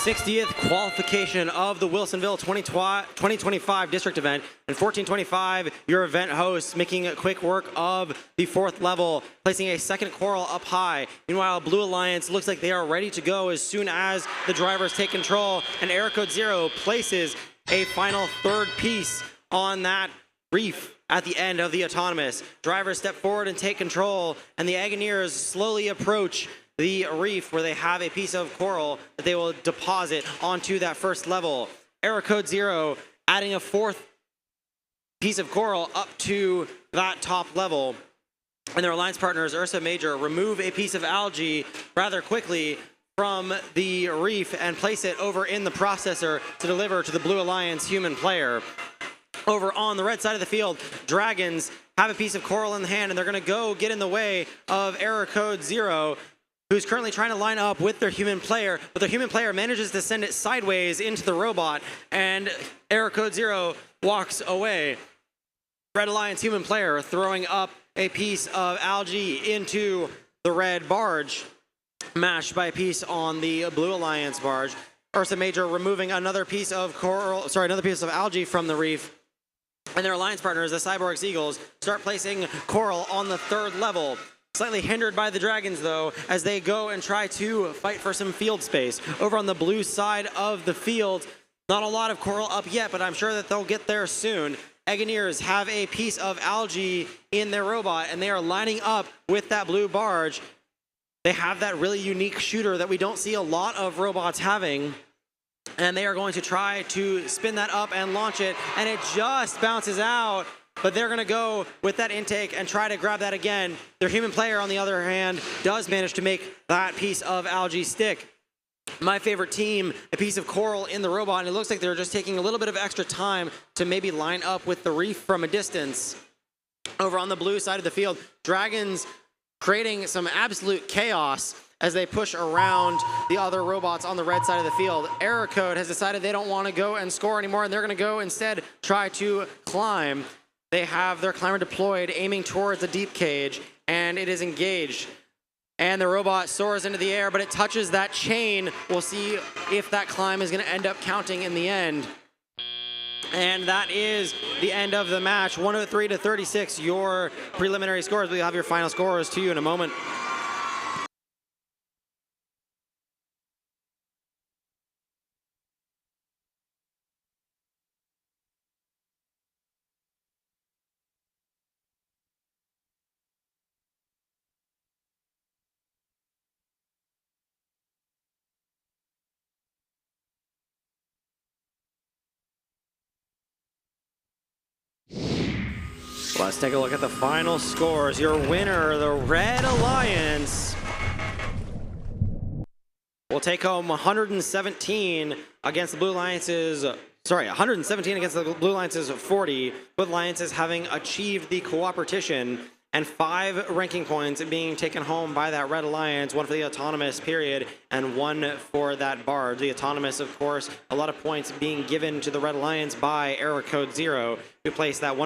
60th qualification of the Wilsonville 2025 district event. And 1425, your event hosts, making quick work of the fourth level, placing a second coral up high. Meanwhile, Blue Alliance looks like they are ready to go as soon as the drivers take control, and Error Code 0 places a final third piece on that reef at the end of the autonomous. Drivers step forward and take control, and the Agoniers slowly approach the reef where they have a piece of coral that they will deposit onto that first level. Error Code 0 adding a fourth piece of coral up to that top level. And their alliance partners, Ursa Major, remove a piece of algae rather quickly from the reef and place it over in the processor to deliver to the Blue Alliance human player. Over on the red side of the field, Dragons have a piece of coral in the hand, and they're going to go get in the way of Error Code 0, who's currently trying to line up with their human player, but their human player manages to send it sideways into the robot, and Error Code 0 walks away. Red Alliance human player throwing up a piece of algae into the red barge, mashed by a piece on the Blue Alliance barge. Ursa Major removing another piece of algae from the reef. And their alliance partners, the Cyborg Eagles, start placing coral on the third level. Slightly hindered by the Dragons, though, as they go and try to fight for some field space. Over on the blue side of the field, not a lot of coral up yet, but I'm sure that they'll get there soon. Agoniers have a piece of algae in their robot, and they are lining up with that blue barge. They have that really unique shooter that we don't see a lot of robots having. And they are going to try to spin that up and launch it, and it just bounces out. But they're going to go with that intake and try to grab that again. Their human player, on the other hand, does manage to make that piece of algae stick. My favorite team, a piece of coral in the robot, and it looks like they're just taking a little bit of extra time to maybe line up with the reef from a distance. Over on the blue side of the field, Dragons creating some absolute chaos as they push around the other robots on the red side of the field. Error Code has decided they don't want to go and score anymore, and they're going to go instead try to climb. They have their climber deployed, aiming towards the deep cage, and it is engaged. And the robot soars into the air, but it touches that chain. We'll see if that climb is going to end up counting in the end. And that is the end of the match. 103-36, your preliminary scores. We'll have your final scores to you in a moment. Let's take a look at the final scores. Your winner, the Red Alliance, will take home 117 against the Blue Alliance's, 117 against the Blue Alliance's 40. Both Alliances having achieved the cooperation, and 5 ranking points being taken home by that Red Alliance, 1 for the autonomous period and 1 for that barge. The autonomous, of course, a lot of points being given to the Red Alliance by Error Code 0, who placed that wonderful